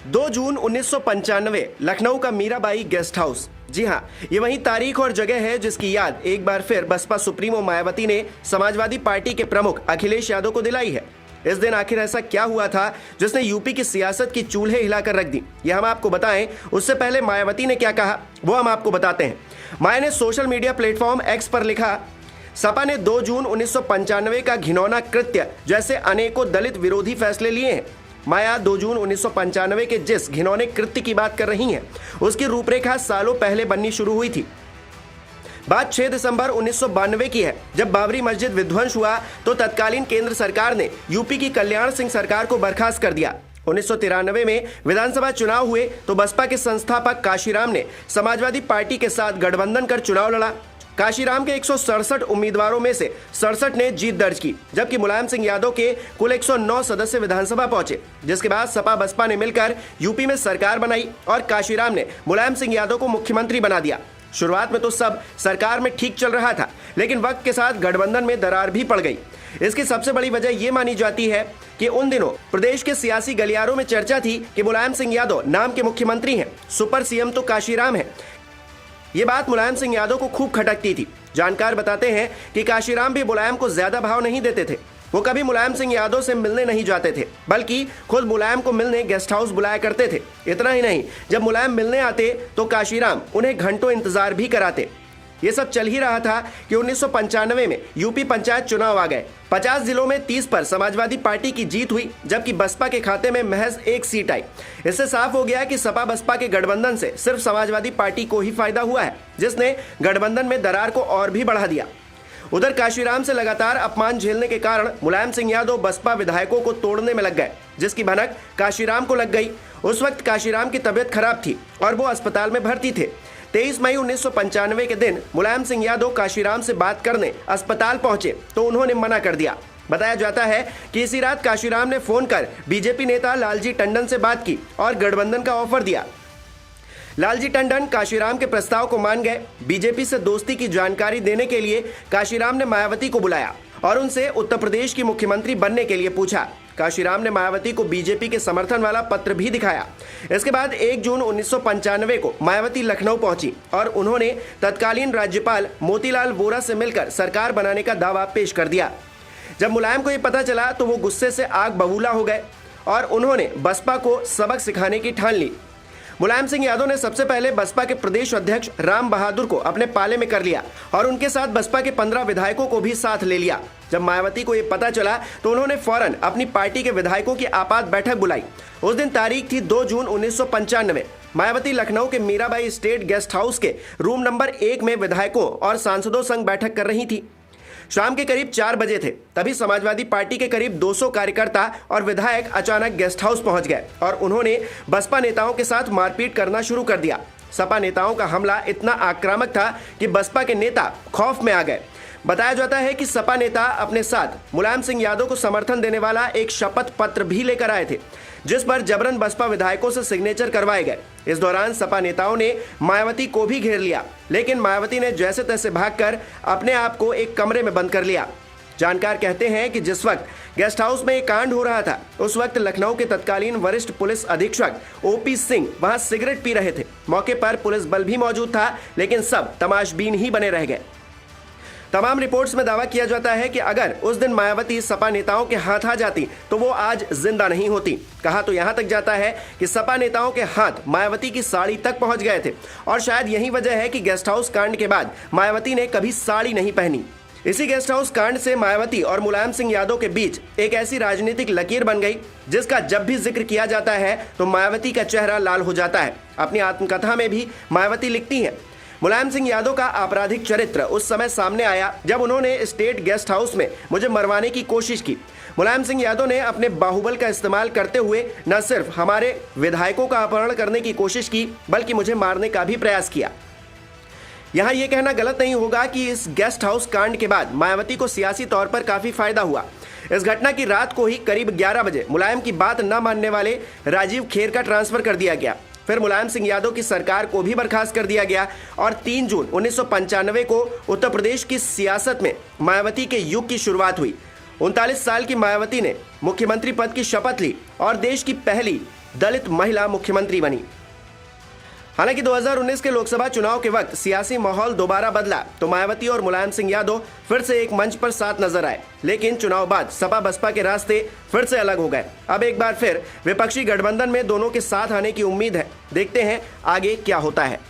2 जून 1995 लखनऊ का Mirabai guest house. जी हाँ, ये वही तारीख और जगह है जिसकी याद एक बार फिर बसपा सुप्रीमो मायावती ने समाजवादी पार्टी के प्रमुख अखिलेश यादव को दिलाई है। इस दिन आखिर ऐसा क्या हुआ था जिसने यूपी की सियासत की चूल्हे हिलाकर रख दी, ये हम आपको बताएं। उससे पहले मायावती ने क्या कहा वो हम आपको बताते हैं। माया ने सोशल मीडिया प्लेटफॉर्म एक्स पर लिखा, सपा ने 2 जून 1995 का घिनौना कृत्य जैसे अनेकों दलित विरोधी फैसले लिए हैं। माया 2 जून 1995 के जिस घिनौने कृत्य की बात कर रही हैं, उसकी रूपरेखा सालों पहले बननी शुरू हुई थी। बात 6 दिसंबर 1992 की है, जब बाबरी मस्जिद विध्वंस हुआ तो तत्कालीन केंद्र सरकार ने यूपी की कल्याण सिंह सरकार को बर्खास्त कर दिया। 1993 में विधानसभा चुनाव हुए तो बसपा के संस्थापक काशीराम ने समाजवादी पार्टी के साथ गठबंधन कर चुनाव लड़ा। काशीराम के 167 उम्मीदवारों में से 67 ने जीत दर्ज की, जबकि मुलायम सिंह यादव के कुल 109 सदस्य विधानसभा पहुंचे। जिसके बाद सपा बसपा ने मिलकर यूपी में सरकार बनाई और काशीराम ने मुलायम सिंह यादव को मुख्यमंत्री बना दिया। शुरुआत में तो सब सरकार में ठीक चल रहा था, लेकिन वक्त के साथ गठबंधन में दरार भी पड़ गई। इसकी सबसे बड़ी वजह यह मानी जाती है कि उन दिनों प्रदेश के सियासी गलियारों में चर्चा थी कि मुलायम सिंह यादव नाम के मुख्यमंत्री हैं, सुपर सीएम तो काशीराम है। ये बात मुलायम सिंह यादव को खूब खटकती थी। जानकार बताते हैं कि काशीराम भी मुलायम को ज्यादा भाव नहीं देते थे। वो कभी मुलायम सिंह यादव से मिलने नहीं जाते थे, बल्कि खुद मुलायम को मिलने गेस्ट हाउस बुलाया करते थे। इतना ही नहीं, जब मुलायम मिलने आते तो काशीराम उन्हें घंटों इंतजार भी कराते। ये सब चल ही रहा था कि 1995 में यूपी पंचायत चुनाव आ गए। 50 जिलों में 30 पर समाजवादी पार्टी की जीत हुई, जबकि बसपा के खाते में महज 1 सीट आई। इससे साफ हो गया कि सपा बसपा के गठबंधन से सिर्फ समाजवादी पार्टी को ही फायदा हुआ है, जिसने गठबंधन में दरार को और भी बढ़ा दिया। उधर काशीराम से लगातार अपमान झेलने के कारण मुलायम सिंह यादव बसपा विधायकों को तोड़ने में लग गए, जिसकी भनक काशीराम को लग गई। उस वक्त काशीराम की तबीयत खराब थी और वो अस्पताल में भर्ती थे। 23 मई 1995 के दिन मुलायम सिंह यादव काशीराम से बात करने अस्पताल पहुंचे तो उन्होंने मना कर दिया। बताया जाता है कि इसी रात काशीराम ने फोन कर बीजेपी नेता लालजी टंडन से बात की और गठबंधन का ऑफर दिया। लालजी टंडन काशीराम के प्रस्ताव को मान गए। बीजेपी से दोस्ती की जानकारी देने के लिए काशीराम ने मायावती को बुलाया और उनसे उत्तर प्रदेश की मुख्यमंत्री बनने के लिए पूछा। काशीराम ने मायावती को बीजेपी के समर्थन वाला पत्र भी दिखाया। इसके बाद 1 जून 1995 को मायावती लखनऊ पहुंची और उन्होंने तत्कालीन राज्यपाल मोतीलाल वोरा से मिलकर सरकार बनाने का दावा पेश कर दिया। जब मुलायम को ये पता चला तो वो गुस्से से आग बबूला हो गए और उन्होंने बसपा को सबक सिखाने की ठान ली। मुलायम सिंह यादव ने सबसे पहले बसपा के प्रदेश अध्यक्ष राम बहादुर को अपने पाले में कर लिया और उनके साथ बसपा के 15 विधायकों को भी साथ ले लिया। जब मायावती को यह पता चला तो उन्होंने फौरन अपनी पार्टी के विधायकों की आपात बैठक बुलाई। उस दिन तारीख थी 2 जून 1995। मायावती लखनऊ के मीराबाई स्टेट गेस्ट हाउस के रूम नंबर 1 में विधायकों और सांसदों संग बैठक कर रही थी। शाम के करीब 4 बजे थे, तभी समाजवादी पार्टी के करीब 200 कार्यकर्ता और विधायक अचानक गेस्ट हाउस पहुंच गए और उन्होंने बसपा नेताओं के साथ मारपीट करना शुरू कर दिया। सपा नेताओं का हमला इतना आक्रामक था कि बसपा के नेता खौफ में आ गए। बताया जाता है कि सपा नेता अपने साथ मुलायम सिंह यादव को समर्थन देने वाला एक शपथ पत्र भी लेकर आए थे, जिस पर जबरन बसपा विधायकों से सिग्नेचर करवाए गए। इस दौरान सपा नेताओं ने मायावती को भी घेर लिया, लेकिन मायावती ने जैसे तैसे भागकर अपने आप को एक कमरे में बंद कर लिया। जानकार कहते हैं कि जिस वक्त गेस्ट हाउस में एक कांड हो रहा था, उस वक्त लखनऊ के तत्कालीन वरिष्ठ पुलिस अधीक्षक ओपी सिंह वहां सिगरेट पी रहे थे। मौके पर पुलिस बल भी मौजूद था, लेकिन सब तमाशबीन ही बने रह गए। तमाम रिपोर्ट्स में दावा किया जाता है कि अगर उस दिन मायावती सपा नेताओं के हाथ आ जाती तो वो आज जिंदा नहीं होती। कहा तो यहां तक जाता है कि सपा नेताओं के हाथ मायावती की साड़ी तक पहुंच गए थे और शायद यही वजह है कि गेस्ट हाउस कांड के बाद मायावती ने कभी साड़ी नहीं पहनी। इसी गेस्ट हाउस कांड से मायावती और मुलायम सिंह यादव के बीच एक ऐसी राजनीतिक लकीर बन गई जिसका जब भी जिक्र किया जाता है तो मायावती का चेहरा लाल हो जाता है। अपनी आत्मकथा में भी मायावती लिखती हैं, मुलायम सिंह यादव का आपराधिक चरित्र उस समय सामने आया जब उन्होंने स्टेट गेस्ट हाउस में मुझे मरवाने की कोशिश की। मुलायम सिंह यादव ने अपने बाहुबल का इस्तेमाल करते हुए न सिर्फ हमारे विधायकों का अपहरण करने की कोशिश की, बल्कि मुझे मारने का भी प्रयास किया। यहाँ ये कहना गलत नहीं होगा कि इस गेस्ट हाउस कांड के बाद मायावती को सियासी तौर पर काफी फायदा हुआ। इस घटना की रात को ही करीब 11 बजे मुलायम की बात न मानने वाले राजीव खेर का ट्रांसफर कर दिया गया। फिर मुलायम सिंह यादव की सरकार को भी बर्खास्त कर दिया गया और 3 जून 1995 को उत्तर प्रदेश की सियासत में मायावती के युग की शुरुआत हुई। 39 साल की मायावती ने मुख्यमंत्री पद की शपथ ली और देश की पहली दलित महिला मुख्यमंत्री बनी। हालांकि 2019 के लोकसभा चुनाव के वक्त सियासी माहौल दोबारा बदला तो मायावती और मुलायम सिंह यादव फिर से एक मंच पर साथ नजर आए, लेकिन चुनाव बाद सपा बसपा के रास्ते फिर से अलग हो गए। अब एक बार फिर विपक्षी गठबंधन में दोनों के साथ आने की उम्मीद है। देखते हैं आगे क्या होता है।